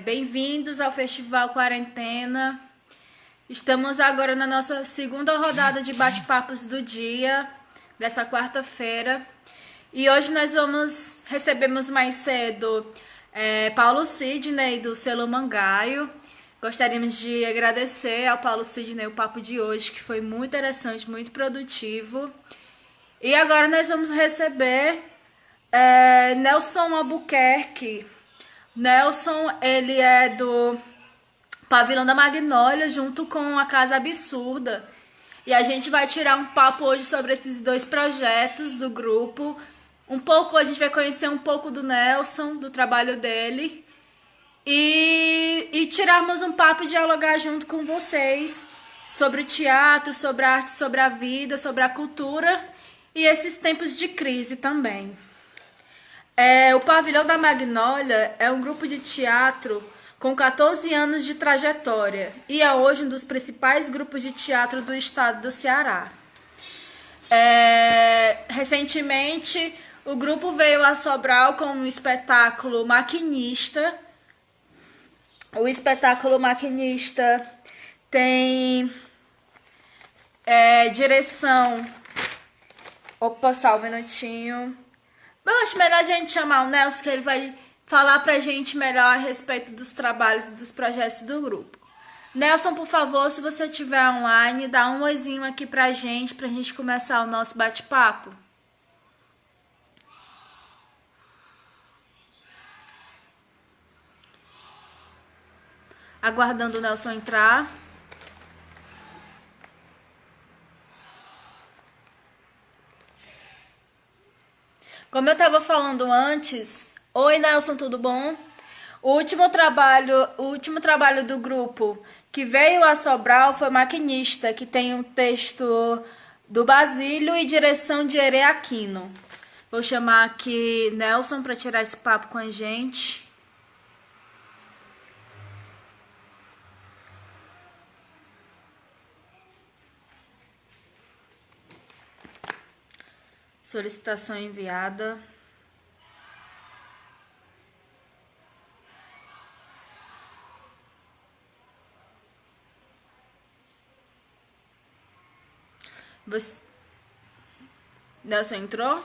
Bem-vindos ao Festival Quarentena. Estamos agora na nossa segunda rodada de bate-papos do dia, dessa quarta-feira. E hoje nós recebemos mais cedo Paulo Sidney, do Selo Mangaio. Gostaríamos de agradecer ao Paulo Sidney o papo de hoje, que foi muito interessante, muito produtivo. E agora nós vamos receber Nelson Albuquerque. Nelson, ele é do Pavilhão da Magnólia, junto com a Casa Absurda. E a gente vai tirar um papo hoje sobre esses dois projetos do grupo. A gente vai conhecer um pouco do Nelson, do trabalho dele. E tirarmos um papo e dialogar junto com vocês sobre o teatro, sobre a arte, sobre a vida, sobre a cultura e esses tempos de crise também. O Pavilhão da Magnólia é um grupo de teatro com 14 anos de trajetória e é hoje um dos principais grupos de teatro do estado do Ceará. Recentemente, o grupo veio a Sobral com um espetáculo Maquinista. O espetáculo Maquinista tem direção... Opa, só um minutinho. Bom, acho melhor a gente chamar o Nelson, que ele vai falar pra gente melhor a respeito dos trabalhos e dos projetos do grupo. Nelson, por favor, se você estiver online, dá um oizinho aqui pra gente começar o nosso bate-papo. Aguardando o Nelson entrar. Como eu estava falando antes, oi Nelson, tudo bom? O último trabalho do grupo que veio a Sobral foi Maquinista, que tem um texto do Basílio e direção de Herê Aquino. Vou chamar aqui Nelson para tirar esse papo com a gente. Solicitação enviada. Nelson entrou?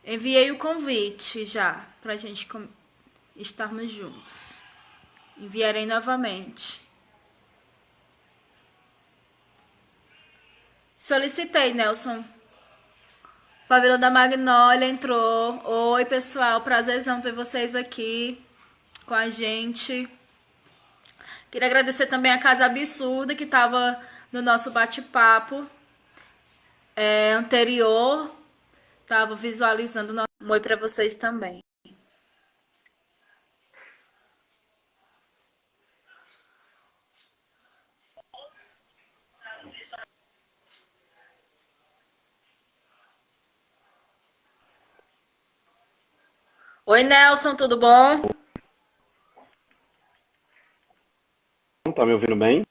Enviei o convite já, pra gente estarmos juntos. Enviarei novamente. Solicitei, Nelson. Pavilhão da Magnólia entrou. Oi, pessoal. Prazerzão ter vocês aqui com a gente. Queria agradecer também a Casa Absurda, que estava no nosso bate-papo anterior. Estava visualizando um oi para vocês também. Oi, Nelson, tudo bom? Tá me ouvindo bem?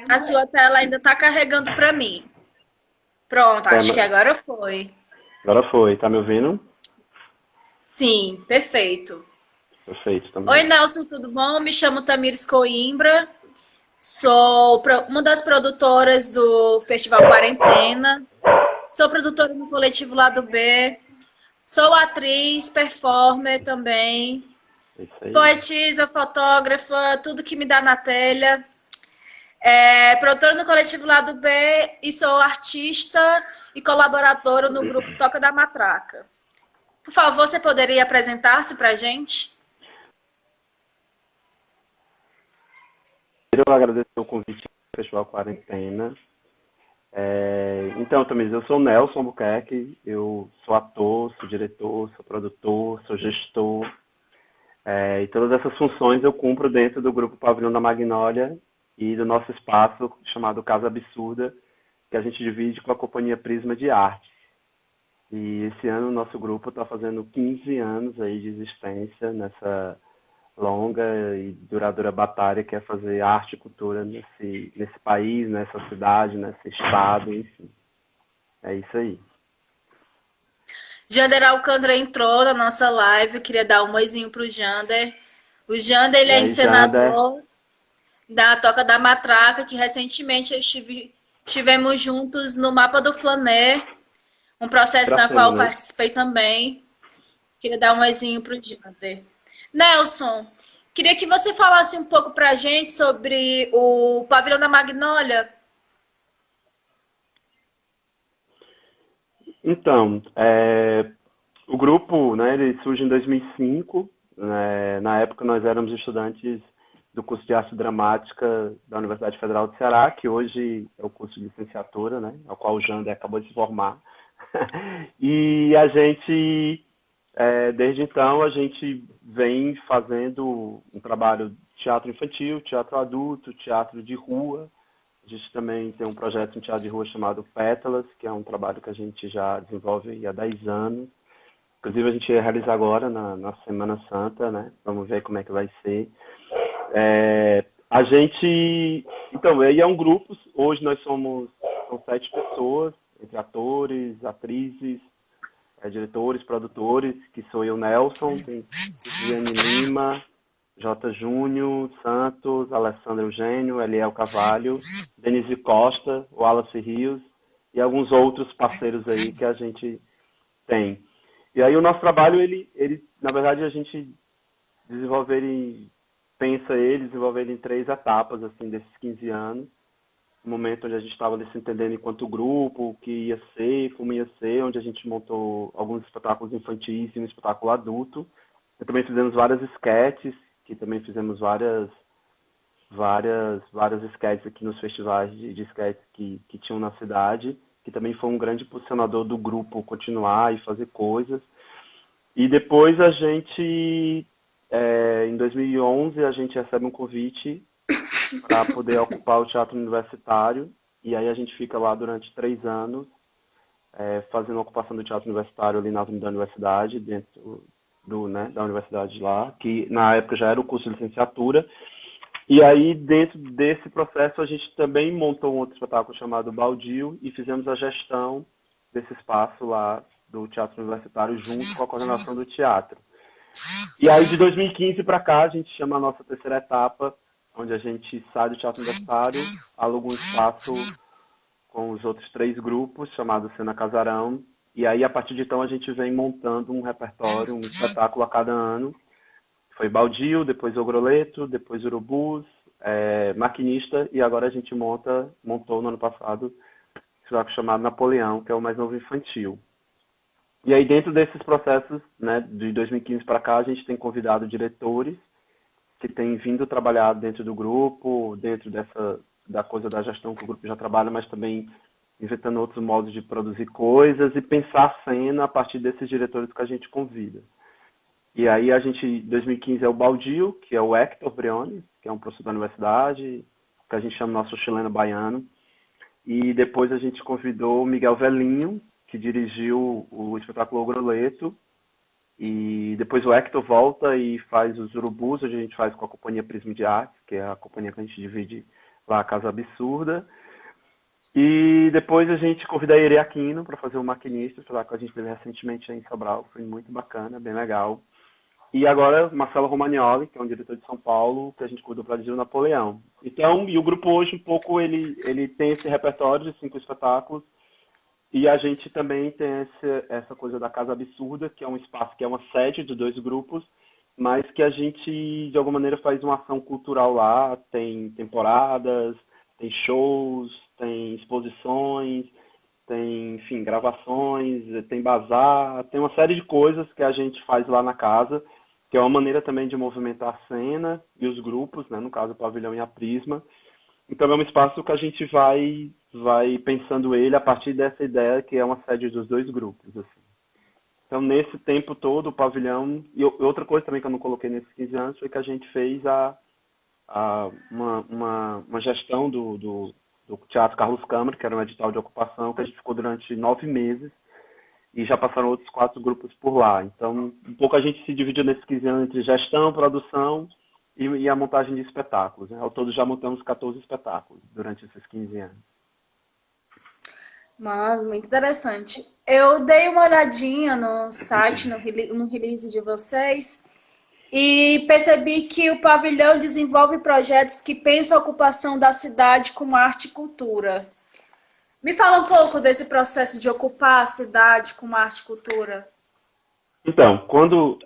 A sua tela ainda tá carregando para mim. Pronto, acho que agora foi. Agora foi, tá me ouvindo? Sim, perfeito. Perfeito, também. Oi, Nelson, tudo bom? Me chamo Tamires Coimbra. Sou uma das produtoras do Festival Quarentena. Sou produtora no Coletivo Lado B. Sou atriz, performer também. Poetisa, fotógrafa, tudo que me dá na telha. Produtora no Coletivo Lado B e sou artista e colaboradora no grupo Toca da Matraca. Por favor, você poderia apresentar-se pra gente? Eu agradeço o convite do Festival Quarentena. Então, Tamires, eu sou o Nelson Albuquerque, eu sou ator, sou diretor, sou produtor, sou gestor. E todas essas funções eu cumpro dentro do grupo Pavilhão da Magnólia e do nosso espaço chamado Casa Absurda, que a gente divide com a Companhia Prisma de Arte. E esse ano o nosso grupo está fazendo 15 anos aí de existência nessa longa e duradoura batalha que é fazer arte e cultura nesse país, nessa cidade, nesse estado, enfim. É isso aí. Jander Alcântara entrou na nossa live, queria dar um oizinho pro Jander. O Jander, ele E é aí, Jander, encenador da Toca da Matraca, que recentemente estivemos juntos no Mapa do Flaner, um processo na qual Tracema, eu né? participei também. Queria dar um oizinho pro Jander. Nelson, queria que você falasse um pouco pra gente sobre o Pavilhão da Magnólia. Então, o grupo, né, ele surge em 2005. Né, na época nós éramos estudantes do curso de arte dramática da Universidade Federal do Ceará, que hoje é o curso de licenciatura, né, ao qual o Jander acabou de se formar. E a gente, desde então, a gente vem fazendo um trabalho de teatro infantil, teatro adulto, teatro de rua. A gente também tem um projeto em teatro de rua chamado Pétalas, que é um trabalho que a gente já desenvolve há 10 anos. Inclusive, a gente ia realizar agora na Semana Santa, né? Vamos ver como é que vai ser. A gente. Então, aí é um grupo. Hoje nós são 7 pessoas, entre atores, atrizes, diretores, produtores, que sou eu, Nelson, tem Cristiane Lima, J. Júnior, Santos, Alessandro Eugênio, Eliel Carvalho, Denise Costa, Wallace Rios e alguns outros parceiros aí que a gente tem. E aí o nosso trabalho, na verdade, a gente desenvolver ele, desenvolver ele em 3 etapas, assim, desses 15 anos. O momento onde a gente estava ali se entendendo enquanto grupo, o que ia ser, como ia ser, onde a gente montou alguns espetáculos infantis e um espetáculo adulto. E também fizemos várias sketches, que também fizemos várias sketches aqui nos festivais de sketches que tinham na cidade, que também foi um grande impulsionador do grupo continuar e fazer coisas. E depois em 2011, a gente recebe um convite para poder ocupar o teatro universitário, e aí a gente fica lá durante 3 anos, fazendo a ocupação do teatro universitário ali na Avenida da Universidade, dentro da universidade lá, que na época já era o curso de licenciatura. E aí, dentro desse processo, a gente também montou um outro espetáculo chamado Baldio e fizemos a gestão desse espaço lá do Teatro Universitário junto com a coordenação do teatro. E aí, de 2015 para cá, a gente chama a nossa terceira etapa, onde a gente sai do Teatro Universitário, aluga um espaço com os outros 3 grupos, chamado Cena Casarão. E aí, a partir de então, a gente vem montando um repertório, um espetáculo a cada ano. Foi Baldio, depois Ogroleto, depois Urubus, Maquinista, e agora a gente montou no ano passado um espetáculo chamado Napoleão, que é o mais novo infantil. E aí, dentro desses processos, né, de 2015 para cá, a gente tem convidado diretores que têm vindo trabalhar dentro do grupo, dentro da coisa da gestão que o grupo já trabalha, mas também inventando outros modos de produzir coisas e pensar a cena a partir desses diretores que a gente convida. E aí em 2015 é o Baldio, que é o Hector Briones, que é um professor da universidade, que a gente chama nosso chileno baiano. E depois a gente convidou o Miguel Velinho, que dirigiu o espetáculo Ogroleto. E depois o Hector volta e faz os Urubus, onde a gente faz com a Companhia Prisma de Artes, que é a companhia que a gente divide lá a Casa Absurda. E depois a gente convida a Ere Aquino para fazer o Maquinista, o espetáculo que a gente fez recentemente em Sobral. Foi muito bacana, bem legal. E agora Marcelo Romagnoli, que é um diretor de São Paulo, que a gente cuidou para dirigir o Napoleão. Então, e o grupo hoje um pouco ele tem esse repertório de 5 espetáculos, e a gente também tem essa coisa da Casa Absurda, que é um espaço que é uma sede de 2 grupos, mas que a gente de alguma maneira faz uma ação cultural lá, tem temporadas, tem shows, tem exposições, tem, enfim, gravações, tem bazar, tem uma série de coisas que a gente faz lá na casa, que é uma maneira também de movimentar a cena e os grupos, né, no caso o Pavilhão e a Prisma. Então é um espaço que a gente vai pensando ele a partir dessa ideia que é uma sede dos 2 grupos. Assim. Então nesse tempo todo o Pavilhão, e outra coisa também que eu não coloquei nesses 15 anos foi que a gente fez uma gestão do Teatro Carlos Câmara, que era um edital de ocupação, que a gente ficou durante 9 meses, e já passaram outros 4 grupos por lá. Então, um pouco a gente se dividiu nesses 15 anos entre gestão, produção e a montagem de espetáculos. Né? Ao todo já montamos 14 espetáculos durante esses 15 anos. Mano, muito interessante. Eu dei uma olhadinha no site, no release de vocês, e percebi que o pavilhão desenvolve projetos que pensam a ocupação da cidade com arte e cultura. Me fala um pouco desse processo de ocupar a cidade com arte e cultura. Então, quando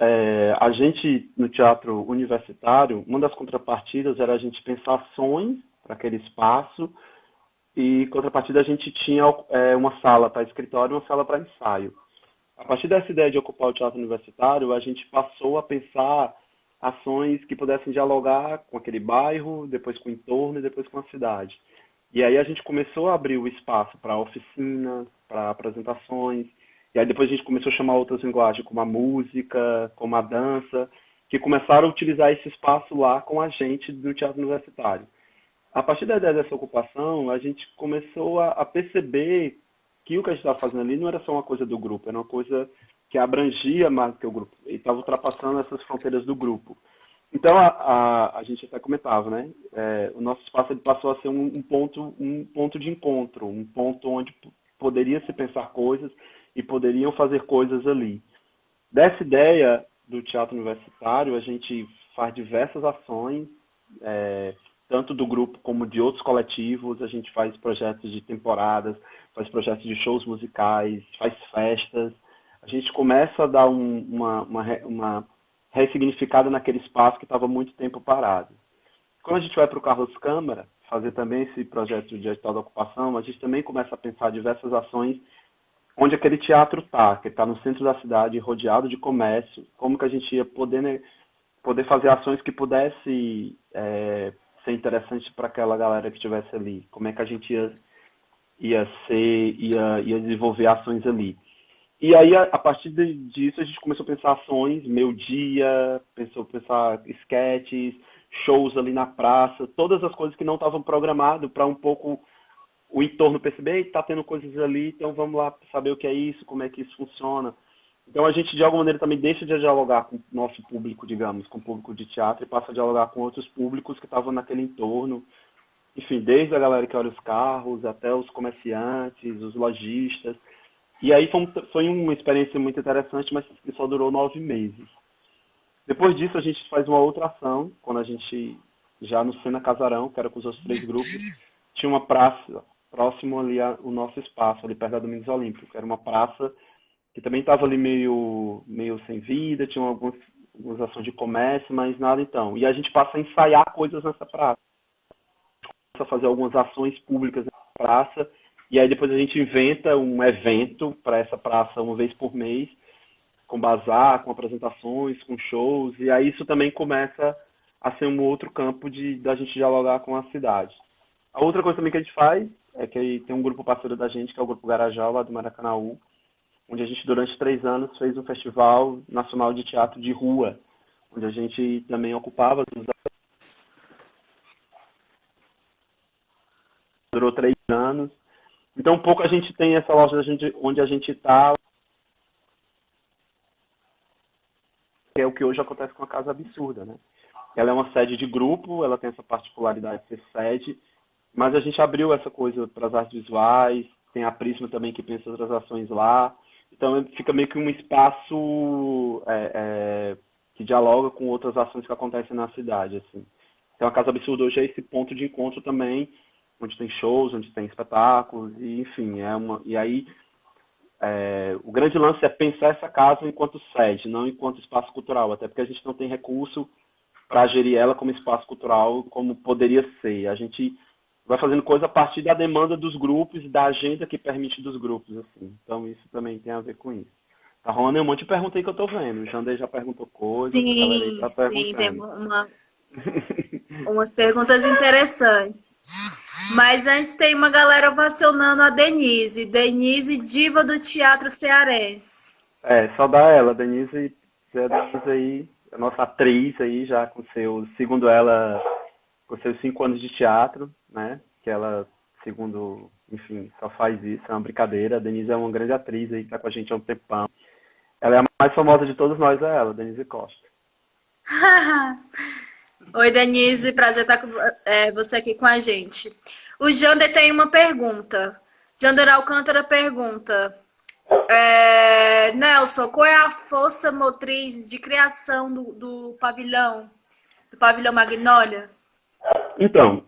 a gente, no teatro universitário, uma das contrapartidas era a gente pensar ações para aquele espaço e, contrapartida, a gente tinha uma sala para escritório e uma sala para ensaio. A partir dessa ideia de ocupar o teatro universitário, a gente passou a pensar ações que pudessem dialogar com aquele bairro, depois com o entorno e depois com a cidade. E aí a gente começou a abrir o espaço para oficinas, para apresentações, e aí depois a gente começou a chamar outras linguagens, como a música, como a dança, que começaram a utilizar esse espaço lá com a gente no teatro universitário. A partir da ideia dessa ocupação, a gente começou a perceber que o que a gente estava fazendo ali não era só uma coisa do grupo, era uma coisa que abrangia mais do que o grupo, e estava ultrapassando essas fronteiras do grupo. Então, a gente até comentava, né? O nosso espaço ele passou a ser um ponto de encontro, um ponto onde poderia se pensar coisas e poderiam fazer coisas ali. Dessa ideia do teatro universitário, a gente faz diversas ações, é, tanto do grupo como de outros coletivos. A gente faz projetos de temporadas, faz projetos de shows musicais, faz festas. A gente começa a dar uma ressignificada naquele espaço que estava muito tempo parado. Quando a gente vai para o Carlos Câmara, fazer também esse projeto de edital da ocupação, a gente também começa a pensar diversas ações onde aquele teatro está, que está no centro da cidade, rodeado de comércio, como que a gente ia poder, né, poder fazer ações que pudesse ser interessante para aquela galera que estivesse ali, como é que a gente ia desenvolver ações ali. E aí, a partir disso, a gente começou a pensar ações, meio dia, pensou a pensar sketches, shows ali na praça, todas as coisas que não estavam programadas para um pouco o entorno perceber, está tendo coisas ali, então vamos lá saber o que é isso, como é que isso funciona. Então a gente, de alguma maneira, também deixa de dialogar com o nosso público, digamos, com o público de teatro, e passa a dialogar com outros públicos que estavam naquele entorno. Enfim, desde a galera que olha os carros, até os comerciantes, os lojistas. E aí foi uma experiência muito interessante, mas que só durou 9 meses. Depois disso, a gente faz uma outra ação, quando a gente, já no Sena Casarão, que era com os outros 3 grupos, tinha uma praça próximo ali ao nosso espaço, ali perto da Domingos Olímpico, que era uma praça que também estava ali meio sem vida, tinha algumas ações de comércio, mas nada então. E a gente passa a ensaiar coisas nessa praça, a fazer algumas ações públicas nessa praça, e aí depois a gente inventa um evento para essa praça uma vez por mês, com bazar, com apresentações, com shows, e aí isso também começa a ser um outro campo da gente dialogar com a cidade. A outra coisa também que a gente faz é que aí tem um grupo parceiro da gente, que é o Grupo Garajal, lá do Maracanaú, onde a gente, durante 3 anos, fez um festival nacional de teatro de rua, onde a gente também ocupava, durou 3 anos. Então, um pouco a gente tem essa loja onde a gente está, que é o que hoje acontece com a Casa Absurda, né? Ela é uma sede de grupo, ela tem essa particularidade de ser sede, mas a gente abriu essa coisa para as artes visuais, tem a Prisma também que pensa outras ações lá, então fica meio que um espaço que dialoga com outras ações que acontecem na cidade, assim. Então a Casa Absurda hoje é esse ponto de encontro também, onde tem shows, onde tem espetáculos, e enfim, e aí o grande lance é pensar essa casa enquanto sede, não enquanto espaço cultural, até porque a gente não tem recurso para gerir ela como espaço cultural, como poderia ser. A gente vai fazendo coisa a partir da demanda dos grupos e da agenda que permite dos grupos, assim. Então isso também tem a ver com isso. Tá rolando um monte de pergunta aí que eu tô vendo. O Jandei já perguntou coisas, a galera aí Sim, tá sim, tem perguntando. umas perguntas interessantes. Mas antes tem uma galera ovacionando a Denise. Denise, diva do teatro cearense. Só dá ela, a Denise aí, a nossa atriz aí, já com seus, segundo ela, com seus 5 anos de teatro, né? Que ela, segundo, enfim, só faz isso, é uma brincadeira. A Denise é uma grande atriz aí, que tá com a gente há um tempão. Ela é a mais famosa de todos nós, é ela, Denise Costa. Oi, Denise, prazer estar com você aqui com a gente. O Jander tem uma pergunta. Jander Alcântara pergunta: Nelson, qual é a força motriz de criação do pavilhão Magnólia? Então,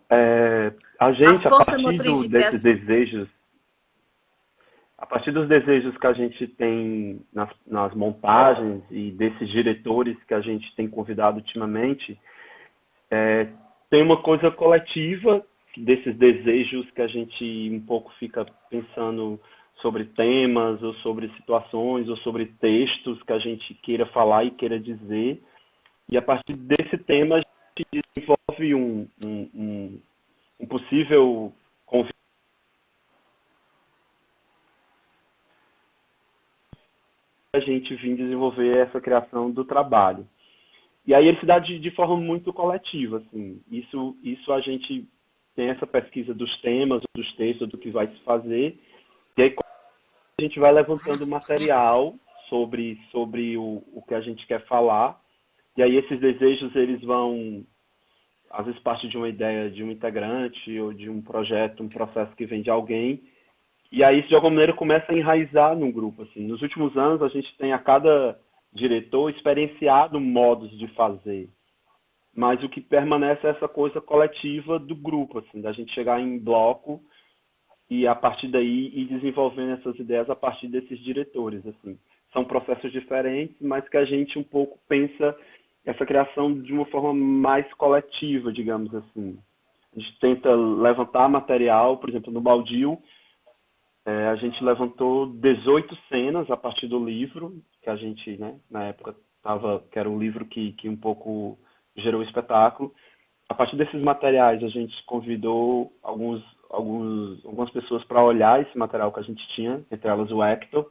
a A gente, força motriz de criação. a partir dos desejos que a gente tem nas montagens e desses diretores que a gente tem convidado ultimamente, tem uma coisa coletiva desses desejos que a gente um pouco fica pensando sobre temas ou sobre situações ou sobre textos que a gente queira falar e queira dizer. E a partir desse tema a gente desenvolve um possível convite para a gente vir desenvolver essa criação do trabalho. E aí ele se dá de forma muito coletiva, assim. Isso a gente tem essa pesquisa dos temas, dos textos, do que vai se fazer. E aí a gente vai levantando material sobre o que a gente quer falar. E aí esses desejos, eles vão, às vezes, parte de uma ideia de um integrante ou de um projeto, um processo que vem de alguém. E aí isso, de alguma maneira, começa a enraizar no grupo. Assim. Nos últimos anos, a gente tem a cada diretor experienciado modos de fazer. Mas o que permanece é essa coisa coletiva do grupo, assim, da gente chegar em bloco e a partir daí ir desenvolvendo essas ideias a partir desses diretores, assim. São processos diferentes, mas que a gente um pouco pensa essa criação de uma forma mais coletiva, digamos assim. A gente tenta levantar material, por exemplo, no Baldio, a gente levantou 18 cenas a partir do livro, que a gente, né, na época, que era um livro que um pouco gerou o espetáculo. A partir desses materiais, a gente convidou algumas pessoas para olhar esse material que a gente tinha, entre elas o Hector.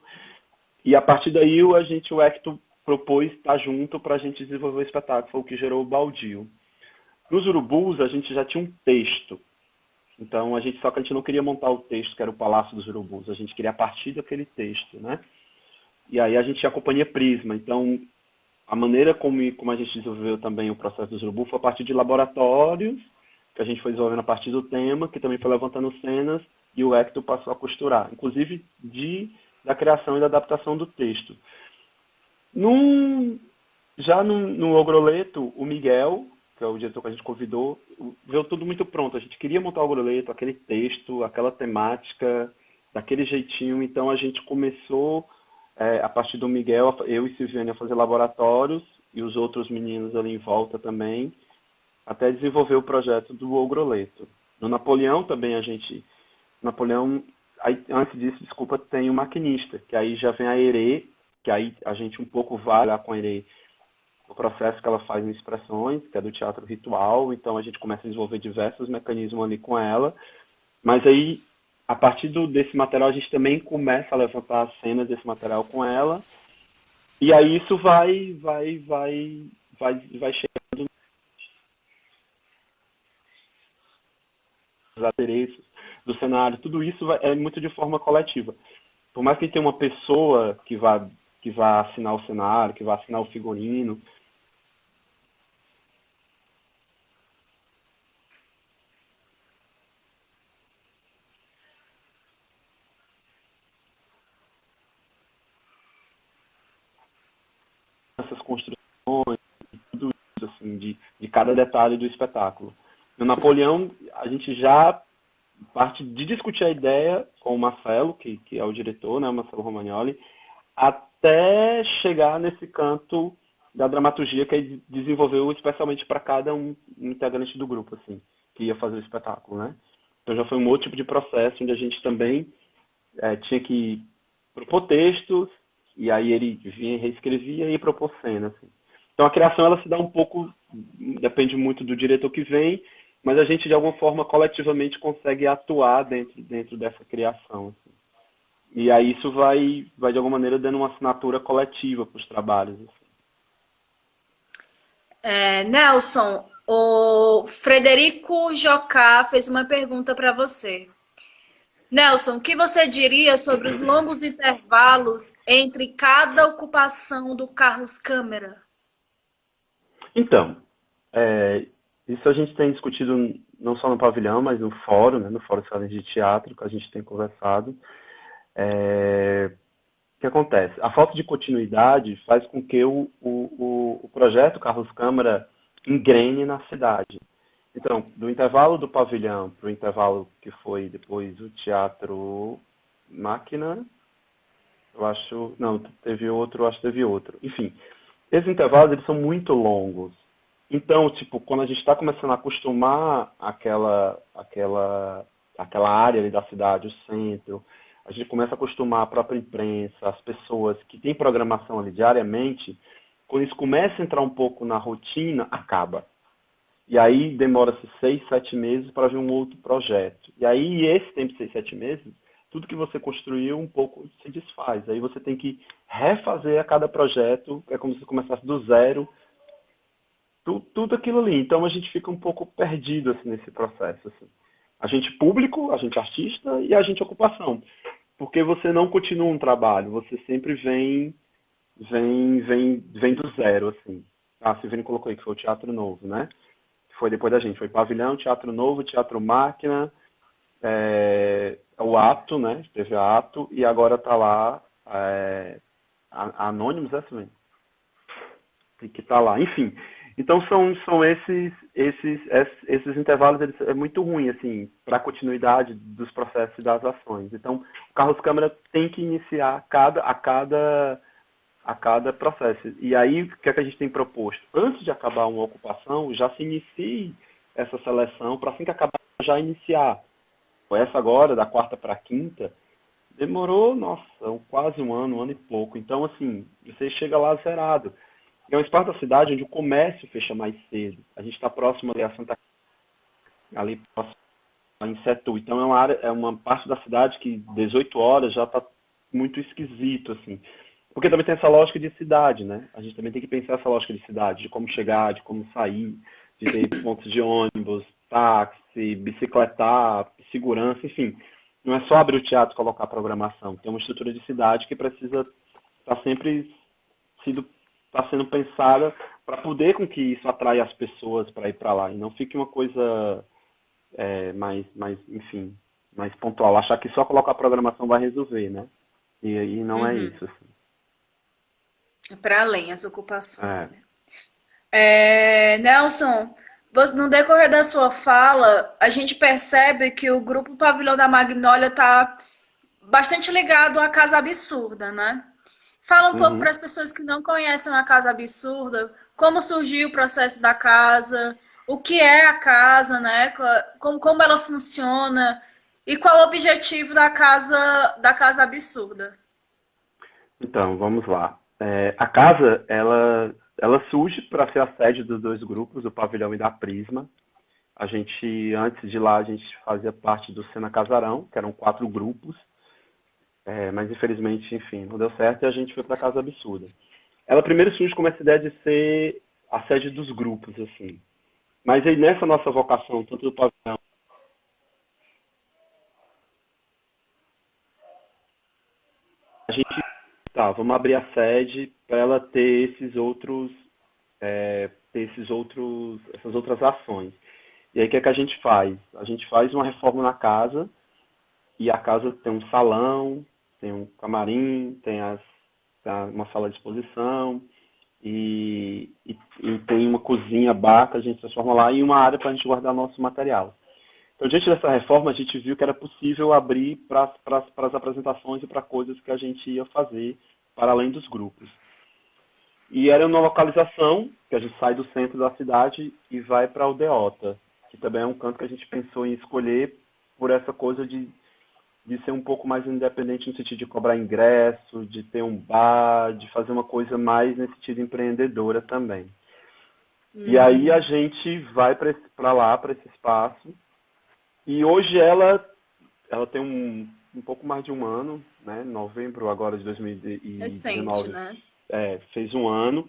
E a partir daí, o Hector propôs estar junto para a gente desenvolver o espetáculo, foi o que gerou o Baldio. Nos Urubus, a gente já tinha um texto. Então, só que a gente não queria montar o texto, que era o Palácio dos Urubus. A gente queria a partir daquele texto, né? E aí a gente tinha a Companhia Prisma. Então, a maneira como a gente desenvolveu também o processo dos Urubus foi a partir de laboratórios, que a gente foi desenvolvendo a partir do tema, que também foi levantando cenas, e o Hector passou a costurar, inclusive da criação e da adaptação do texto. Já no Ogroleto, o Miguel, que é o diretor que a gente convidou, veio tudo muito pronto. A gente queria montar o Ogroleto, aquele texto, aquela temática, daquele jeitinho. Então a gente começou, a partir do Miguel, eu e Silviane, a fazer laboratórios, e os outros meninos ali em volta também, até desenvolver o projeto do Ogroleto. No Napoleão também Napoleão, aí, antes disso, desculpa, tem o Maquinista, que aí já vem a Herê, que aí a gente um pouco vai lá com a Herê o processo que ela faz em expressões, que é do teatro ritual, então a gente começa a desenvolver diversos mecanismos ali com ela, mas aí, a partir desse material, a gente também começa a levantar as cenas desse material com ela, e aí isso vai chegando nos adereços do cenário, tudo isso é muito de forma coletiva. Por mais que tenha uma pessoa que vá assinar o cenário, que vá assinar o figurino, essas construções, tudo isso, assim, de cada detalhe do espetáculo. No Napoleão, a gente já parte de discutir a ideia com o Marcelo, que é o diretor, né, o Marcelo Romagnoli, até chegar nesse canto da dramaturgia que ele desenvolveu especialmente para cada um integrante do grupo, assim, que ia fazer o espetáculo, né? Então já foi um outro tipo de processo onde a gente também tinha que propor textos e aí ele vinha e reescrevia e propor cena, assim. Então a criação ela se dá um pouco, depende muito do diretor que vem, mas a gente de alguma forma coletivamente consegue atuar dentro dessa criação. Assim. E aí isso vai de alguma maneira dando uma assinatura coletiva para os trabalhos. Assim. Nelson, o Frederico Jocá fez uma pergunta para você. Nelson, o que você diria sobre os longos intervalos entre cada ocupação do Carlos Câmara? Então, isso a gente tem discutido não só no pavilhão, mas no fórum, né, no Fórum Cearense de Teatro, que a gente tem conversado. O que acontece? A falta de continuidade faz com que o projeto Carlos Câmara engrene na cidade. Então, do intervalo do pavilhão para o intervalo que foi depois o Teatro Máquina, eu acho, não, teve outro, acho que teve outro. Enfim, esses intervalos eles são muito longos. Então, tipo, quando a gente está começando a acostumar aquela área ali da cidade, o centro, a gente começa a acostumar a própria imprensa, as pessoas que têm programação ali diariamente, quando isso começa a entrar um pouco na rotina, acaba. E aí demora-se 6, 7 meses para vir um outro projeto. E aí, esse tempo de 6, 7 meses, tudo que você construiu um pouco se desfaz. Aí você tem que refazer a cada projeto, é como se começasse do zero, tudo aquilo ali. Então a gente fica um pouco perdido assim, nesse processo. Assim. A gente público, a gente artista e a gente ocupação. Porque você não continua um trabalho, você sempre vem do zero, assim. A Silvine colocou aí que foi o Teatro Novo, né? Foi depois da gente. Foi Pavilhão, Teatro Novo, Teatro Máquina, o Ato, né? Teve a Ato, e agora tá lá Anônimos, Silvine? Que tá lá. Enfim, então são esses intervalos, é muito ruim, assim, para a continuidade dos processos e das ações. Então, o Carlos Câmara tem que iniciar a cada processo. E aí, o que é que a gente tem proposto? Antes de acabar uma ocupação, já se inicie essa seleção, para assim que acabar, já iniciar. Essa agora, da quarta para a quinta, demorou, nossa, quase um ano e pouco. Então, assim, você chega lá zerado. É um espaço da cidade onde o comércio fecha mais cedo. A gente está próximo ali a Santa ali próximo em Setu. Então é uma parte da cidade que 18 horas já está muito esquisito, assim. Porque também tem essa lógica de cidade, né? A gente também tem que pensar essa lógica de cidade, de como chegar, de como sair, de ter pontos de ônibus, táxi, bicicletar, segurança, enfim. Não é só abrir o teatro e colocar a programação. Tem uma estrutura de cidade que precisa estar sempre sendo pensada para poder com que isso atraia as pessoas para ir para lá e não fique uma coisa enfim, mais pontual. Achar que só colocar a programação vai resolver, né? E não é Uhum. isso. Assim. Para além as ocupações, É. né? Nelson, no decorrer da sua fala, a gente percebe que o grupo Pavilhão da Magnólia está bastante ligado à Casa Absurda, né? Fala um pouco para Uhum. as pessoas que não conhecem a Casa Absurda, como surgiu o processo da casa, o que é a casa, né? Como ela funciona e qual o objetivo da casa Absurda. Então, vamos lá. A casa, ela surge para ser a sede dos dois grupos, o Pavilhão e da Prisma. A gente, antes de lá, a gente fazia parte do Cena Casarão, que eram 4 grupos. Mas infelizmente, enfim, não deu certo e a gente foi para Casa Absurda. Ela primeiro surge com essa ideia de ser a sede dos grupos, assim. Mas aí nessa nossa vocação, tanto do pavilhão, a gente, tá, vamos abrir a sede para ela ter essas outras ações. E aí o que é que a gente faz? A gente faz uma reforma na casa e a casa tem um salão, tem um camarim, uma sala de exposição, e tem uma cozinha, bar que a gente transforma lá em uma área para a gente guardar nosso material. Então, diante dessa reforma, a gente viu que era possível abrir para as apresentações e para coisas que a gente ia fazer para além dos grupos. E era uma localização que a gente sai do centro da cidade e vai para a Aldeota, que também é um canto que a gente pensou em escolher por essa coisa de ser um pouco mais independente no sentido de cobrar ingresso, de ter um bar, de fazer uma coisa mais nesse sentido empreendedora também. E aí a gente vai para lá, para esse espaço, e hoje ela tem um pouco mais de um ano, né? Novembro agora de Recente, 2019 né? fez um ano.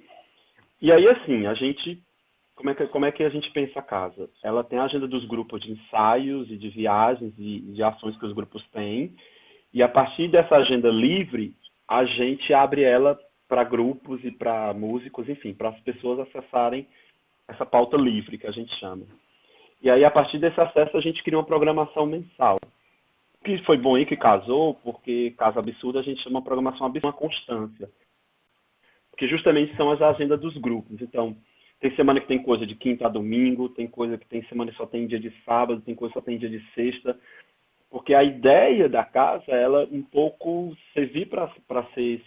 E aí assim, a gente como é que a gente pensa a casa? Ela tem a agenda dos grupos de ensaios e de viagens e de ações que os grupos têm. E a partir dessa agenda livre, a gente abre ela para grupos e para músicos, enfim, para as pessoas acessarem essa pauta livre que a gente chama. E aí, a partir desse acesso, a gente cria uma programação mensal. O que foi bom aí que casou, porque Casa Absurda a gente chama programação absurda, uma constância. Porque justamente são as agendas dos grupos. Então, tem semana que tem coisa de quinta a domingo, tem coisa que tem semana que só tem dia de sábado, tem coisa que só tem dia de sexta. Porque a ideia da casa, ela um pouco servir para ser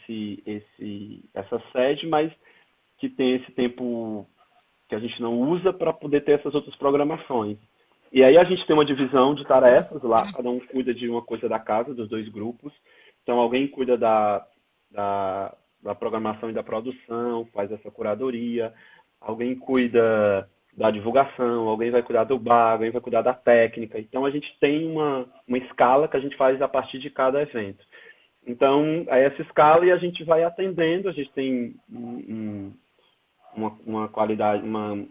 essa sede, mas que tem esse tempo que a gente não usa para poder ter essas outras programações. E aí a gente tem uma divisão de tarefas lá, cada um cuida de uma coisa da casa, dos dois grupos. Então alguém cuida da programação e da produção, faz essa curadoria, alguém cuida da divulgação, alguém vai cuidar do bar, alguém vai cuidar da técnica. Então a gente tem uma escala que a gente faz a partir de cada evento. Então, é essa escala e a gente vai atendendo, a gente tem uma qualidade, uma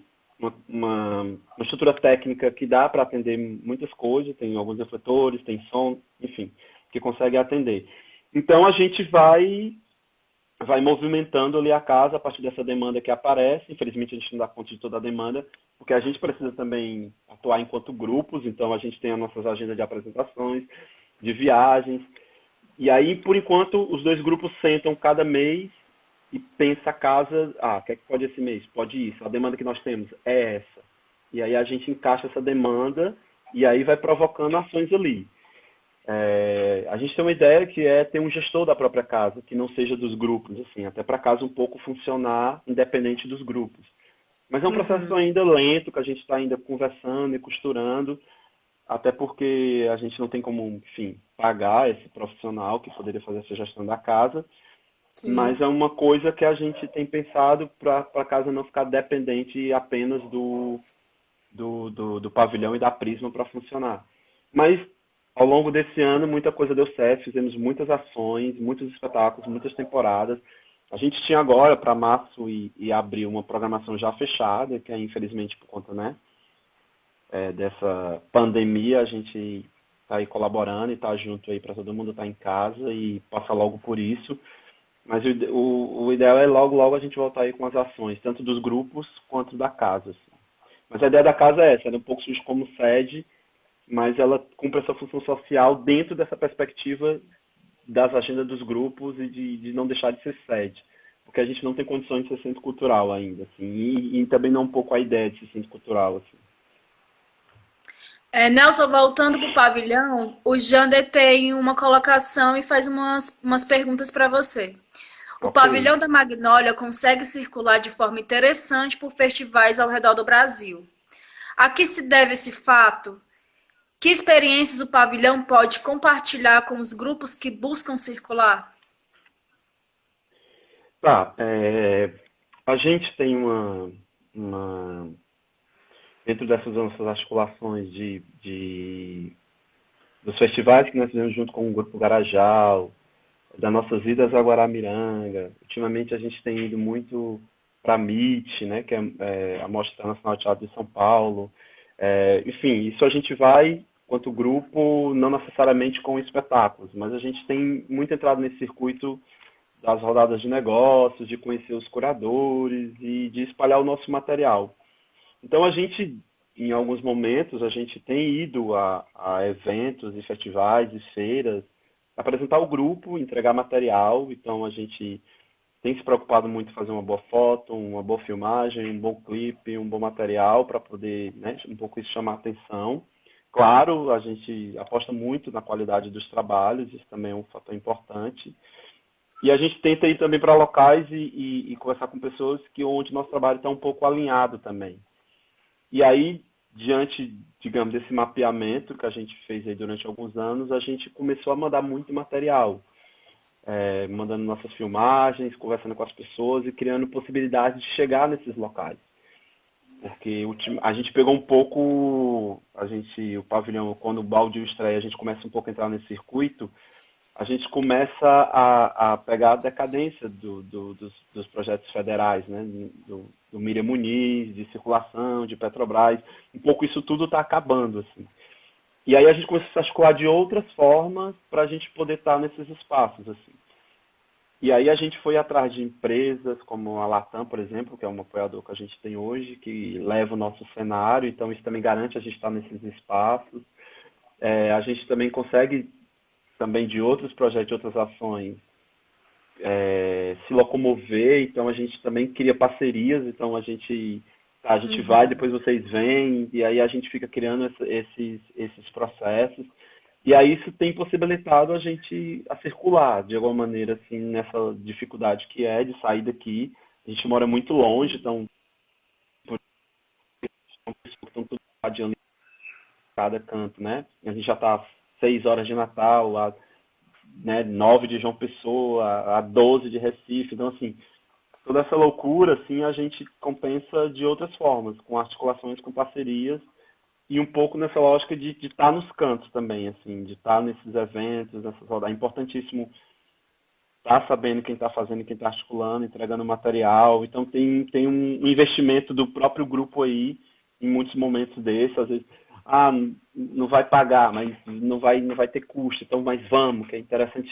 estrutura técnica que dá para atender muitas coisas, tem alguns refletores, tem som, enfim, que consegue atender. Então a gente vai movimentando ali a casa a partir dessa demanda que aparece. Infelizmente a gente não dá conta de toda a demanda, porque a gente precisa também atuar enquanto grupos, então a gente tem as nossas agendas de apresentações, de viagens, e aí, por enquanto, os dois grupos sentam cada mês e pensa a casa, o que é que pode esse mês? Pode isso, a demanda que nós temos é essa. E aí a gente encaixa essa demanda e aí vai provocando ações ali. A gente tem uma ideia que é ter um gestor da própria casa, que não seja dos grupos, assim, até para a casa um pouco funcionar independente dos grupos. Mas é um processo ainda lento, que a gente está ainda conversando e costurando, até porque a gente não tem como, enfim, pagar esse profissional que poderia fazer essa gestão da casa. Sim. Mas é uma coisa que a gente tem pensado para a casa não ficar dependente apenas do pavilhão e da Prisma para funcionar. Mas ao longo desse ano muita coisa deu certo, fizemos muitas ações, muitos espetáculos, muitas temporadas. A gente tinha agora para março e abril uma programação já fechada, que é infelizmente por conta, né, dessa pandemia, a gente está aí colaborando e está junto aí para todo mundo estar em casa e passar logo por isso. Mas o ideal é logo, logo a gente voltar aí com as ações, tanto dos grupos quanto da casa. Assim. Mas a ideia da casa é essa, ela é um pouco surge como sede, mas ela cumpre essa função social dentro dessa perspectiva das agendas dos grupos e de não deixar de ser sede. Porque a gente não tem condições de ser centro cultural ainda, assim, e também não um pouco a ideia de ser centro cultural, assim. Nelson, voltando para o pavilhão, o Jander tem uma colocação e faz umas perguntas para você. O Ok. pavilhão da Magnólia consegue circular de forma interessante por festivais ao redor do Brasil. A que se deve esse fato? Que experiências o pavilhão pode compartilhar com os grupos que buscam circular? Tá, a gente tem dentro dessas nossas articulações dos festivais que nós fizemos junto com o Grupo Garajal, das nossas idas a Guaramiranga. Ultimamente a gente tem ido muito para a MIT, né, que é a Mostra Nacional de Teatro de São Paulo. Enfim, isso a gente vai, quanto grupo, não necessariamente com espetáculos, mas a gente tem muito entrado nesse circuito das rodadas de negócios, de conhecer os curadores e de espalhar o nosso material. Então a gente, em alguns momentos, a gente tem ido a eventos e festivais e feiras, apresentar o grupo, entregar material. Então a gente tem se preocupado muito em fazer uma boa foto, uma boa filmagem, um bom clipe, um bom material para poder, né, um pouco isso chamar a atenção. Claro, a gente aposta muito na qualidade dos trabalhos, isso também é um fator importante. E a gente tenta ir também para locais e conversar com pessoas que onde nosso trabalho está um pouco alinhado também. E aí, diante, digamos, desse mapeamento que a gente fez aí durante alguns anos, a gente começou a mandar muito material, mandando nossas filmagens, conversando com as pessoas e criando possibilidades de chegar nesses locais. Porque a gente pegou um pouco, o pavilhão, quando o Baldio estreia, a gente começa um pouco a entrar nesse circuito, a gente começa a pegar a decadência dos projetos federais, né? Do Miriam Muniz, de circulação, de Petrobras. Um pouco isso tudo está acabando, assim. E aí a gente começou a se articular de outras formas para a gente poder estar nesses espaços, assim. E aí a gente foi atrás de empresas como a Latam, por exemplo, que é um apoiador que a gente tem hoje, que leva o nosso cenário, então isso também garante a gente estar nesses espaços. A gente também consegue, também de outros projetos, de outras ações, se locomover, então a gente também cria parcerias, então a gente vai, Uhum. depois vocês vêm, e aí a gente fica criando esses processos. E aí isso tem possibilitado a gente a circular de alguma maneira, assim, nessa dificuldade que é de sair daqui. A gente mora muito longe, Sim. então estão tudo adiando em cada canto, né? A gente já está 6 horas de Natal, né, 9 de João Pessoa, a 12 de Recife. Então, assim, toda essa loucura, assim, a gente compensa de outras formas, com articulações, com parcerias, e um pouco nessa lógica de estar nos cantos também, assim, de estar nesses eventos, nessas rodadas. É importantíssimo estar sabendo quem está fazendo, quem está articulando, entregando material. Então tem um investimento do próprio grupo aí, em muitos momentos desses, às vezes, não vai pagar, mas não vai ter custo, então, mas vamos, que é interessante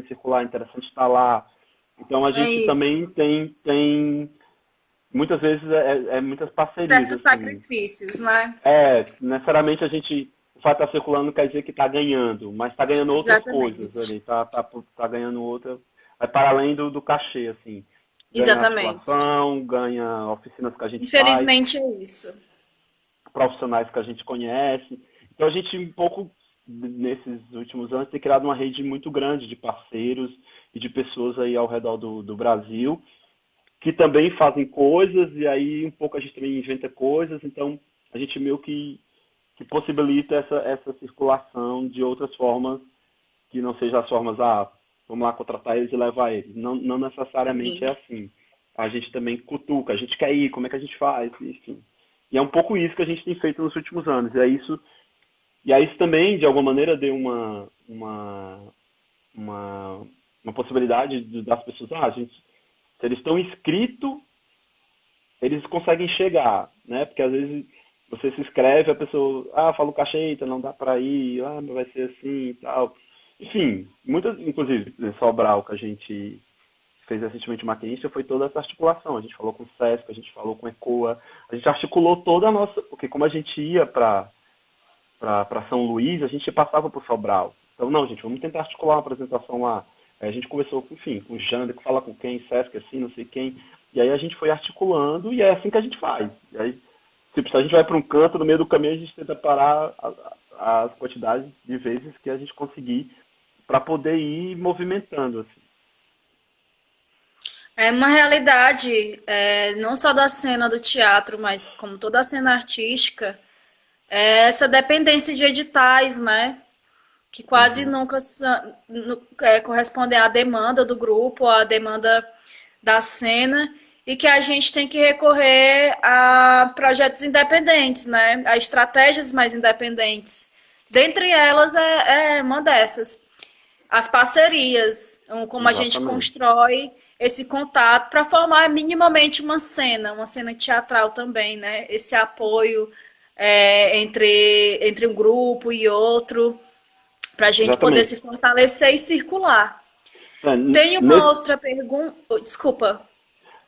circular, é interessante estar lá. Então a É gente isso. também tem muitas vezes muitas parcerias, Certos assim. sacrifícios, né? Necessariamente o fato de estar circulando quer dizer que está ganhando, mas está ganhando outras coisas Exatamente. ali, tá ganhando outra, vai para além do cachê, assim. Ganha Exatamente. articulação, ganha oficinas que a gente faz, Infelizmente é isso. profissionais que a gente conhece. Então a gente, um pouco, nesses últimos anos, tem criado uma rede muito grande de parceiros e de pessoas aí ao redor do Brasil, que também fazem coisas, e aí um pouco a gente também inventa coisas, então a gente meio que possibilita essa circulação de outras formas que não sejam as formas, vamos lá contratar eles e levar eles. Não, não necessariamente é Sim. assim. A gente também cutuca, a gente quer ir, como é que a gente faz, enfim. E é um pouco isso que a gente tem feito nos últimos anos. E aí isso também, de alguma maneira, deu uma, uma possibilidade das pessoas, se eles estão inscritos, eles conseguem chegar, né? Porque às vezes você se inscreve, a pessoa, fala o cachê, então não dá para ir, mas vai ser assim e tal. Enfim, muitas, inclusive, em Sobral, que a gente fez recentemente uma clínica, foi toda essa articulação. A gente falou com o SESC, a gente falou com o ECOA, a gente articulou toda a nossa, porque como a gente ia para São Luís, a gente passava por Sobral. Então, não, gente, vamos tentar articular uma apresentação lá. Aí a gente conversou, enfim, com o Jander, que fala com quem, Sesc, assim, não sei quem. E aí a gente foi articulando e é assim que a gente faz. E aí, tipo, se a gente vai para um canto, no meio do caminho a gente tenta parar as quantidades de vezes que a gente conseguir para poder ir movimentando, assim. É uma realidade, não só da cena do teatro, mas como toda a cena artística, é essa dependência de editais, né? Que quase Uhum. nunca correspondem à demanda do grupo, à demanda da cena, e que a gente tem que recorrer a projetos independentes, né? A estratégias mais independentes. Dentre elas é uma dessas. As parcerias, como a gente Exatamente. constrói esse contato para formar minimamente uma cena teatral também, né? Esse apoio entre um grupo e outro, para a gente poder Exatamente. se fortalecer e circular. Tem uma Nesse, outra pergunta. Desculpa.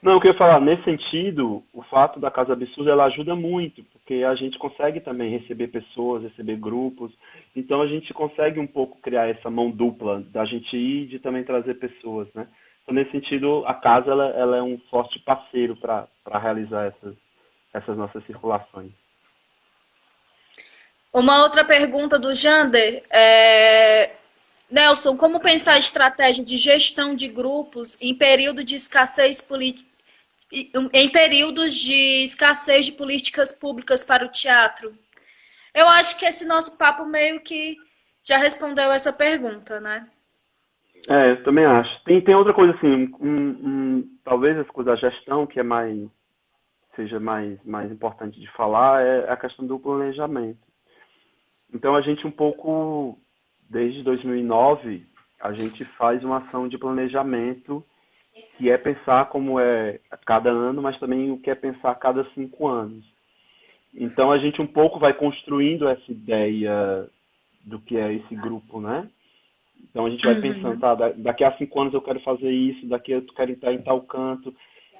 Não, eu queria falar, nesse sentido, o fato da Casa Absurda, ela ajuda muito, porque a gente consegue também receber pessoas, receber grupos, então a gente consegue um pouco criar essa mão dupla, da gente ir e de também trazer pessoas, né? Então, nesse sentido, a casa, ela é um forte parceiro para realizar essas nossas circulações. Uma outra pergunta do Jander Nelson, como pensar a estratégia de gestão de grupos em período de escassez política, em períodos de escassez de políticas públicas para o teatro? Eu acho que esse nosso papo meio que já respondeu essa pergunta, né? Eu também acho. Tem outra coisa assim, talvez as coisas da gestão que seja mais importante de falar é a questão do planejamento. Então a gente um pouco, desde 2009, a gente faz uma ação de planejamento que é pensar como é a cada ano, mas também o que é pensar a cada 5 anos. Então a gente um pouco vai construindo essa ideia do que é esse grupo, né? Então a gente vai pensando, Uhum. tá, daqui a 5 anos eu quero fazer isso, daqui eu quero entrar em tal canto.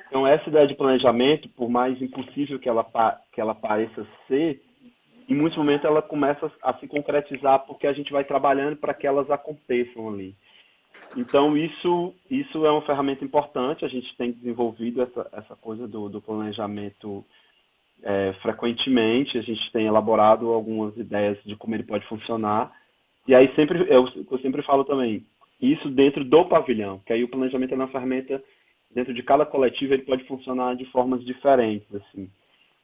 Então essa ideia de planejamento, por mais impossível que ela pareça ser, em muitos momentos ela começa a se concretizar porque a gente vai trabalhando para que elas aconteçam ali. Então, isso é uma ferramenta importante. A gente tem desenvolvido essa coisa do planejamento frequentemente. A gente tem elaborado algumas ideias de como ele pode funcionar. E aí, eu sempre falo também, isso dentro do pavilhão, que aí o planejamento é uma ferramenta, dentro de cada coletivo, ele pode funcionar de formas diferentes, assim.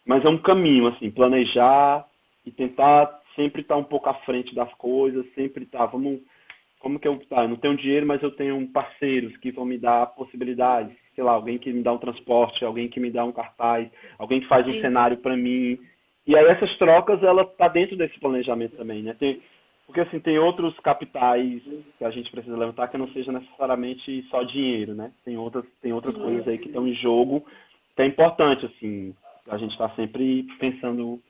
Mas é um caminho, assim, planejar e tentar sempre estar um pouco à frente das coisas, sempre estar, como que eu não tenho dinheiro, mas eu tenho parceiros que vão me dar possibilidades, sei lá, alguém que me dá um transporte, alguém que me dá um cartaz, alguém que faz um cenário Isso. para mim. E aí essas trocas, ela tá dentro desse planejamento também, né? Porque assim, tem outros capitais que a gente precisa levantar que não seja necessariamente só dinheiro, né? Tem outras coisas Sim. aí que estão em jogo, que é importante, assim, a gente está sempre pensando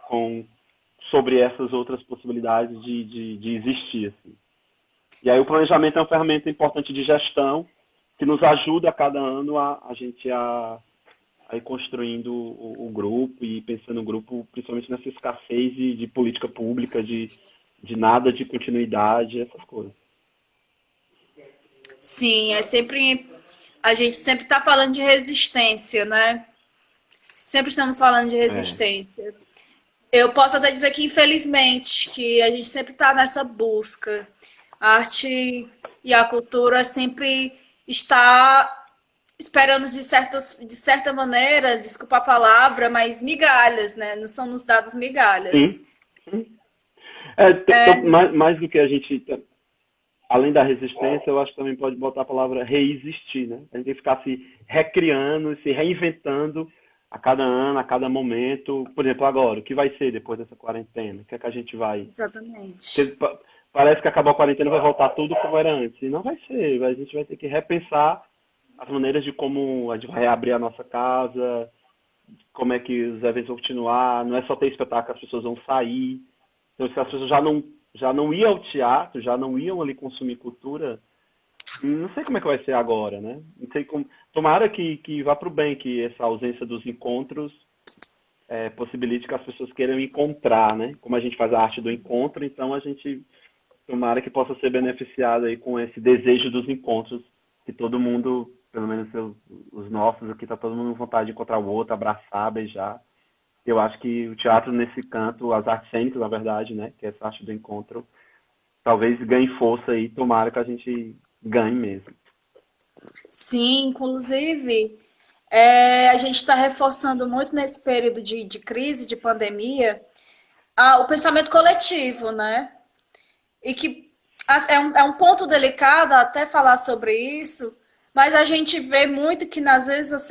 com, sobre essas outras possibilidades de existir, assim. E aí o planejamento é uma ferramenta importante de gestão que nos ajuda a cada ano a gente a ir construindo o grupo e pensando no grupo, principalmente nessa escassez de política pública, de nada de continuidade, essas coisas. Sim, é sempre. A gente sempre está falando de resistência, né? Sempre estamos falando de É. resistência. Eu posso até dizer que, infelizmente, que a gente sempre está nessa busca. A arte e a cultura sempre está esperando de certa maneira, desculpa a palavra, mas migalhas, né? Não são nos dados Sim. migalhas. Mais do que a gente, além da resistência, eu acho que também pode botar a palavra reexistir, né? A gente tem que ficar se recriando, se reinventando a cada ano, a cada momento. Por exemplo, agora, o que vai ser depois dessa quarentena? O que é que a gente vai. Exatamente. Porque parece que acabou a quarentena e vai voltar tudo como era antes. E não vai ser. A gente vai ter que repensar as maneiras de como a gente vai reabrir a nossa casa, como é que os eventos vão continuar. Não é só ter espetáculo, as pessoas vão sair. Então, se as pessoas já não iam ao teatro, já não iam ali consumir cultura, não sei como é que vai ser agora, né? Não sei como. Tomara que vá para o bem, que essa ausência dos encontros possibilite que as pessoas queiram encontrar, né? Como a gente faz a arte do encontro, então a gente tomara que possa ser beneficiado aí com esse desejo dos encontros, que todo mundo, pelo menos os nossos aqui, tá todo mundo com vontade de encontrar o outro, abraçar, beijar. Eu acho que o teatro nesse canto, as artes cênicas, na verdade, né, que é essa arte do encontro, talvez ganhe força aí, tomara que a gente ganhe mesmo. Sim, inclusive, a gente está reforçando muito nesse período de crise, de pandemia, o pensamento coletivo, né? E que é um ponto delicado até falar sobre isso, mas a gente vê muito que às vezes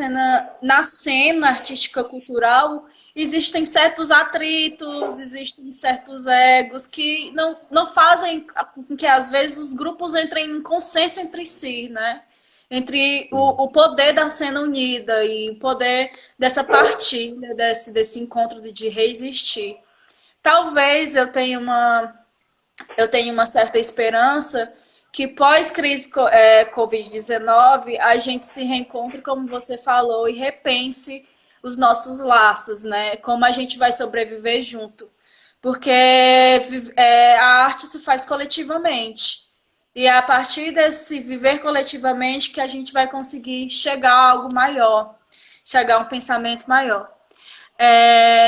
na cena artística cultural existem certos atritos, existem certos egos que não fazem com que às vezes os grupos entrem em consenso entre si, né? Entre Sim. o poder da cena unida e o poder dessa partilha, desse encontro de reexistir. Talvez eu tenho uma certa esperança que pós-crise Covid-19 a gente se reencontre, como você falou, e repense os nossos laços, né? Como a gente vai sobreviver junto. Porque a arte se faz coletivamente. E é a partir desse viver coletivamente que a gente vai conseguir chegar a algo maior, chegar a um pensamento maior.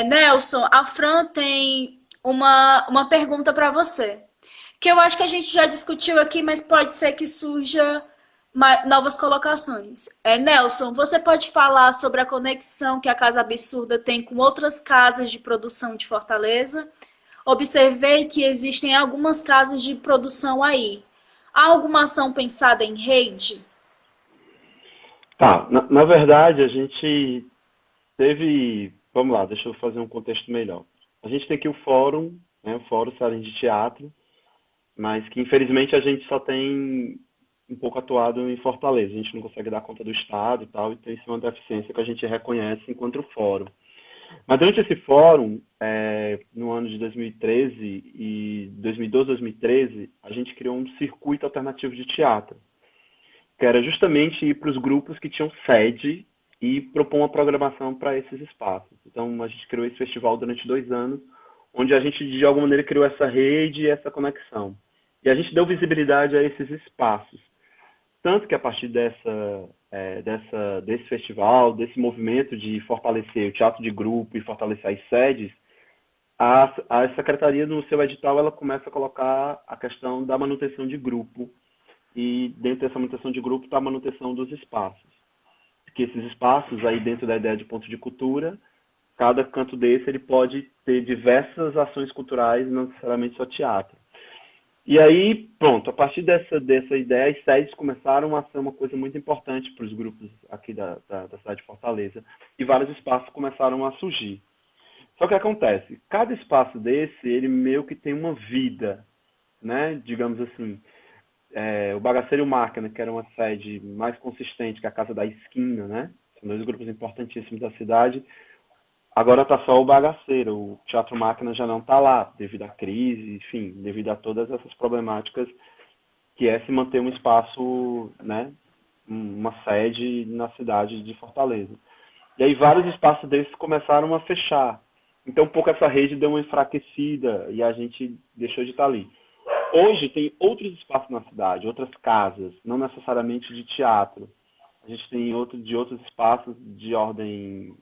Nelson, a Fran tem uma pergunta para você que eu acho que a gente já discutiu aqui, mas pode ser que surja novas colocações. Nelson, você pode falar sobre a conexão que a Casa Absurda tem com outras casas de produção de Fortaleza? Observei que existem algumas casas de produção aí. Há alguma ação pensada em rede? Tá, na verdade a gente teve, vamos lá, deixa eu fazer um contexto melhor. A gente tem aqui o fórum, né, o Fórum Salão de Teatro, mas que infelizmente a gente só tem um pouco atuado em Fortaleza. A gente não consegue dar conta do estado e tal, e tem isso uma deficiência que a gente reconhece enquanto fórum. Mas durante esse fórum, no ano de 2013 e 2012, 2013, a gente criou um circuito alternativo de teatro, que era justamente ir para os grupos que tinham sede e propor uma programação para esses espaços. Então, a gente criou esse festival durante 2 anos, onde a gente, de alguma maneira, criou essa rede e essa conexão. E a gente deu visibilidade a esses espaços. Tanto que a partir desse festival, desse movimento de fortalecer o teatro de grupo e fortalecer as sedes, a secretaria, no seu edital, ela começa a colocar a questão da manutenção de grupo. E dentro dessa manutenção de grupo está a manutenção dos espaços. Porque esses espaços, aí dentro da ideia de ponto de cultura, cada canto desse ele pode ter diversas ações culturais, não necessariamente só teatro. E aí, pronto, a partir dessa ideia, as sedes começaram a ser uma coisa muito importante para os grupos aqui da cidade de Fortaleza. E vários espaços começaram a surgir. Só que acontece, cada espaço desse, ele meio que tem uma vida, né? Digamos assim, o Bagaceiro e o Máquina, que era uma sede mais consistente que a Casa da Esquina, né? São dois grupos importantíssimos da cidade. Agora está só o Bagaceiro, o Teatro Máquina já não está lá, devido à crise, enfim, devido a todas essas problemáticas que é se manter um espaço, né, uma sede na cidade de Fortaleza. E aí vários espaços desses começaram a fechar. Então um pouco essa rede deu uma enfraquecida e a gente deixou de estar ali. Hoje tem outros espaços na cidade, outras casas, não necessariamente de teatro. A gente tem outros espaços de ordem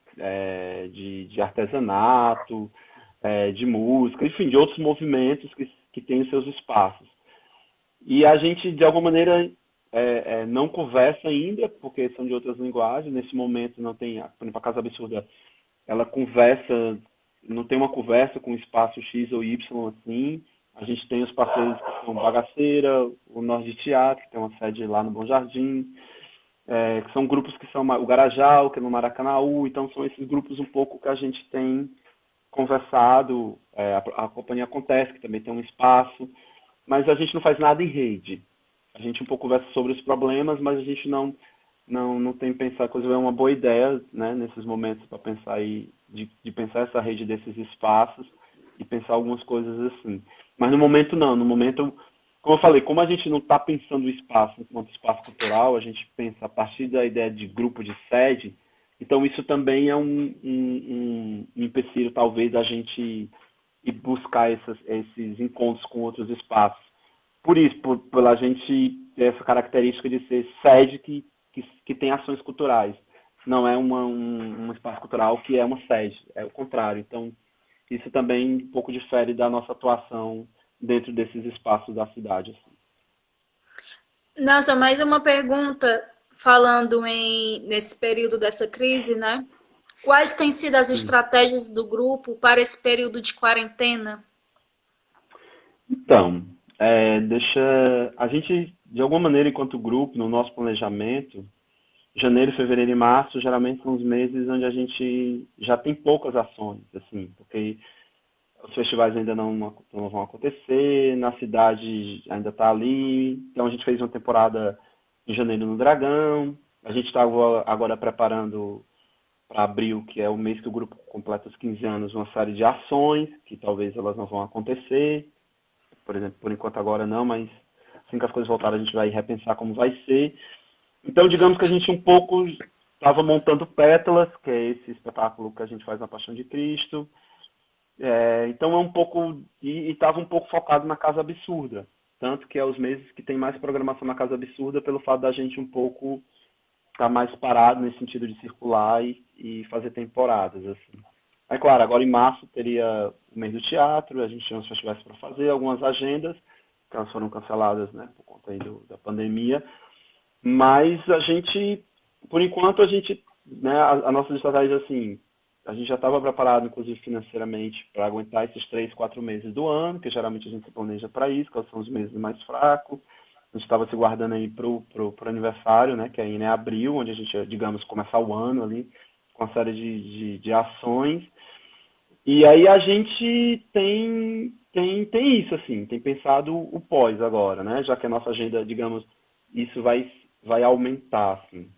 de artesanato, de música, enfim, de outros movimentos que têm os seus espaços. E a gente, de alguma maneira, não conversa ainda, porque são de outras linguagens. Nesse momento não tem, por exemplo, a Casa Absurda, ela conversa, não tem uma conversa com o espaço X ou Y assim. A gente tem os parceiros que são Bagaceira, o Norte Teatro, que tem uma sede lá no Bom Jardim, que são grupos que são o Garajal, que é no Maracanaú. Então são esses grupos um pouco que a gente tem conversado. A Companhia Acontece, que também tem um espaço, mas a gente não faz nada em rede. A gente um pouco conversa sobre os problemas, mas a gente não tem pensar, coisa é uma boa ideia, né, nesses momentos para pensar aí, de pensar essa rede desses espaços e pensar algumas coisas assim. Mas no momento não, no momento, como eu falei, como a gente não está pensando o espaço enquanto espaço cultural, a gente pensa a partir da ideia de grupo de sede, então isso também é um empecilho talvez da gente ir buscar esses encontros com outros espaços. Por isso, pela gente ter essa característica de ser sede que tem ações culturais. Não é um espaço cultural que é uma sede, é o contrário. Então, isso também um pouco difere da nossa atuação dentro desses espaços da cidade. Assim. Nossa, mais uma pergunta, falando nesse período dessa crise, né? Quais têm sido as estratégias do grupo para esse período de quarentena? Então, a gente, de alguma maneira, enquanto grupo, no nosso planejamento, janeiro, fevereiro e março, geralmente são os meses onde a gente já tem poucas ações, assim, porque os festivais ainda não vão acontecer, na cidade ainda está ali. Então a gente fez uma temporada em janeiro no Dragão. A gente estava agora preparando para abril, que é o mês que o grupo completa os 15 anos, uma série de ações, que talvez elas não vão acontecer. Por exemplo, por enquanto agora não, mas assim que as coisas voltarem a gente vai repensar como vai ser. Então digamos que a gente um pouco estava montando Pétalas, que é esse espetáculo que a gente faz na Paixão de Cristo. Então é um pouco, e estava um pouco focado na Casa Absurda, tanto que é os meses que tem mais programação na Casa Absurda pelo fato da gente um pouco estar mais parado nesse sentido de circular e fazer temporadas assim. Aí claro, agora em março teria o mês do teatro, a gente tinha uns festivais para fazer, algumas agendas, que elas foram canceladas, né, por conta aí da pandemia, mas a gente, por enquanto a gente, né, a nossa estratégia assim, a gente já estava preparado, inclusive financeiramente, para aguentar esses 3, 4 meses do ano, que geralmente a gente se planeja para isso, que são os meses mais fracos. A gente estava se guardando aí para o aniversário, né, que é em abril, onde a gente, digamos, começar o ano ali, com uma série de ações. E aí a gente tem isso, assim, tem pensado o pós agora, né, já que a nossa agenda, digamos, isso vai aumentar, assim.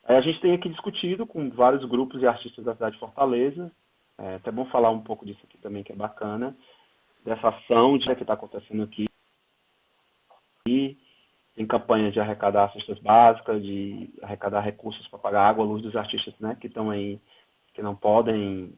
A gente tem aqui discutido com vários grupos e artistas da cidade de Fortaleza É até bom falar um pouco disso aqui também, que é bacana, dessa ação que está acontecendo aqui. Tem campanha de arrecadar cestas básicas, de arrecadar recursos para pagar água, luz dos artistas, né, que estão aí, que não podem,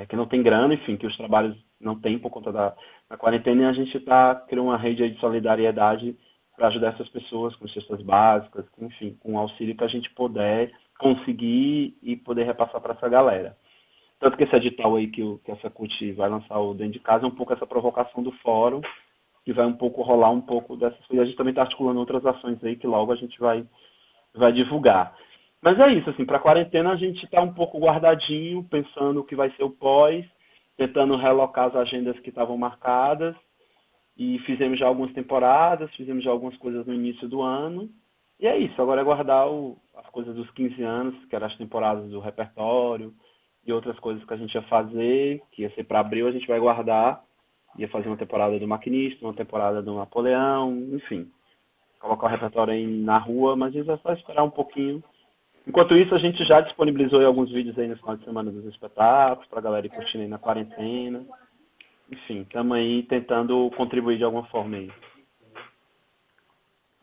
que não tem grana, enfim, que os trabalhos não têm por conta da quarentena, e a gente está criando uma rede aí de solidariedade para ajudar essas pessoas com cestas básicas, enfim, com o auxílio que a gente puder conseguir e poder repassar para essa galera. Tanto que esse edital aí que a Secult vai lançar o Dentro de Casa é um pouco essa provocação do fórum, que vai um pouco rolar um pouco dessas coisas. A gente também está articulando outras ações aí que logo a gente vai divulgar. Mas é isso, assim, para a quarentena a gente está um pouco guardadinho, pensando o que vai ser o pós, tentando relocar as agendas que estavam marcadas, e fizemos já algumas temporadas, fizemos já algumas coisas no início do ano, e é isso, agora é guardar as coisas dos 15 anos, que eram as temporadas do repertório, e outras coisas que a gente ia fazer, que ia ser para abril, a gente vai guardar, ia fazer uma temporada do Maquinista, uma temporada do Napoleão, enfim, colocar o repertório aí na rua, mas isso é só esperar um pouquinho. Enquanto isso, a gente já disponibilizou aí alguns vídeos aí no final de semana dos espetáculos, para a galera ir curtindo aí na quarentena. Enfim, estamos aí tentando contribuir de alguma forma aí.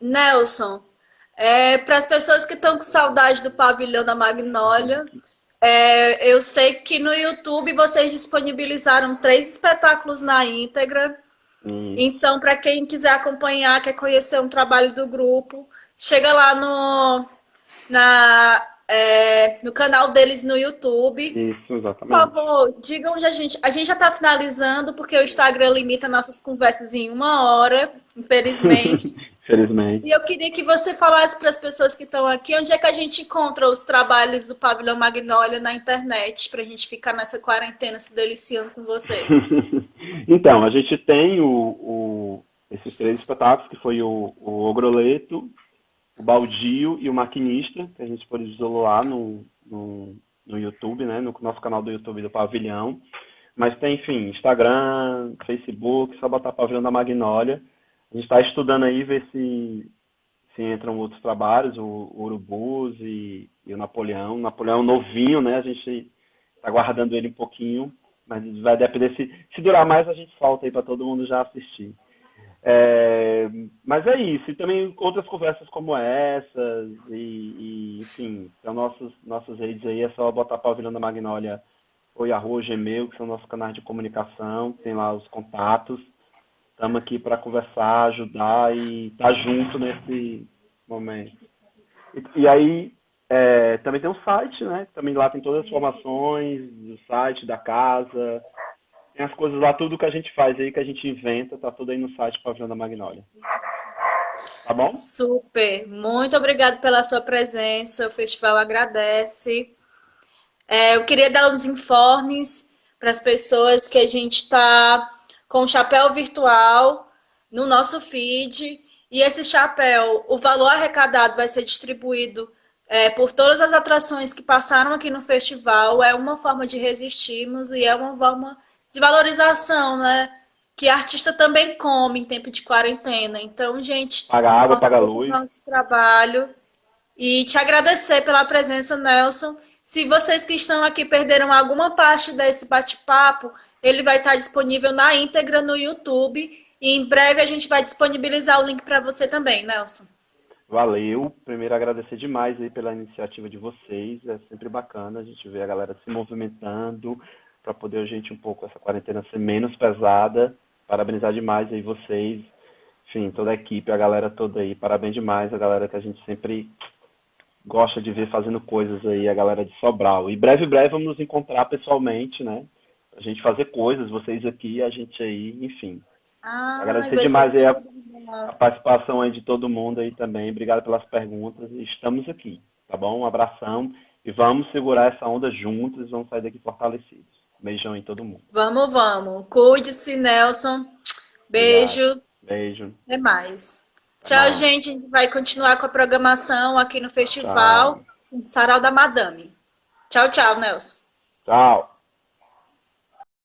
Nelson, para as pessoas que estão com saudade do Pavilhão da Magnólia, eu sei que no YouTube vocês disponibilizaram 3 espetáculos na íntegra. Então, para quem quiser acompanhar, quer conhecer um trabalho do grupo, chega lá no canal deles no YouTube. Isso, exatamente. Por favor, digam onde a gente já está finalizando, porque o Instagram limita nossas conversas em 1 hora, infelizmente. Infelizmente. E eu queria que você falasse para as pessoas que estão aqui onde é que a gente encontra os trabalhos do Pavilhão Magnólia na internet, para a gente ficar nessa quarentena se deliciando com vocês. Então, a gente tem esses 3 espetáculos, que foi o Ogroleto, o Baldio e o Maquinista, que a gente disponibilizou lá no YouTube, né, no nosso canal do YouTube do Pavilhão. Mas tem, enfim, Instagram, Facebook, só botar Pavilhão da Magnólia. A gente está estudando aí, ver se entram outros trabalhos, o Urubus e o Napoleão. O Napoleão novinho, né? A gente está guardando ele um pouquinho, mas vai depender. Se durar mais, a gente solta aí para todo mundo já assistir. Mas é isso. E também outras conversas como essas, enfim, são nossas redes aí. É só botar Pavilhão da Magnólia ou Yahoo, Gmail, que são nossos canais de comunicação, tem lá os contatos. Estamos aqui para conversar, ajudar e estar junto nesse momento. E aí, também tem um site, né? Também lá tem todas as informações do site, da casa. Tem as coisas lá, tudo que a gente faz aí, que a gente inventa, tá tudo aí no site Pavilhão da Magnólia. Tá bom? Super! Muito obrigada pela sua presença. O festival agradece. Eu queria dar uns informes para as pessoas que a gente está com o chapéu virtual no nosso feed. E esse chapéu, o valor arrecadado vai ser distribuído por todas as atrações que passaram aqui no festival. É uma forma de resistirmos e é uma forma de valorização, né? Que artista também come em tempo de quarentena. Então, gente, paga água, paga luz. Nosso trabalho. E te agradecer pela presença, Nelson. Se vocês que estão aqui perderam alguma parte desse bate-papo, ele vai estar disponível na íntegra no YouTube. E em breve a gente vai disponibilizar o link para você também, Nelson. Valeu. Primeiro, agradecer demais aí pela iniciativa de vocês. É sempre bacana a gente ver a galera se movimentando para poder a gente um pouco essa quarentena ser menos pesada. Parabenizar demais aí vocês, enfim, toda a equipe, a galera toda aí. Parabéns demais, a galera que a gente sempre gosta de ver fazendo coisas aí, a galera de Sobral. E breve vamos nos encontrar pessoalmente, né? A gente fazer coisas, vocês aqui, a gente aí, enfim. Agradecer demais aí a participação aí de todo mundo aí também. Obrigado pelas perguntas. Estamos aqui, tá bom? Um abração e vamos segurar essa onda juntos, vamos sair daqui fortalecidos. Beijão em todo mundo. Vamos. Cuide-se, Nelson. Beijo. Obrigado. Beijo. Até mais. Tchau, gente. A gente vai continuar com a programação aqui no festival. Tchau. Com o Sarau da Madame. Tchau, Nelson. Tchau.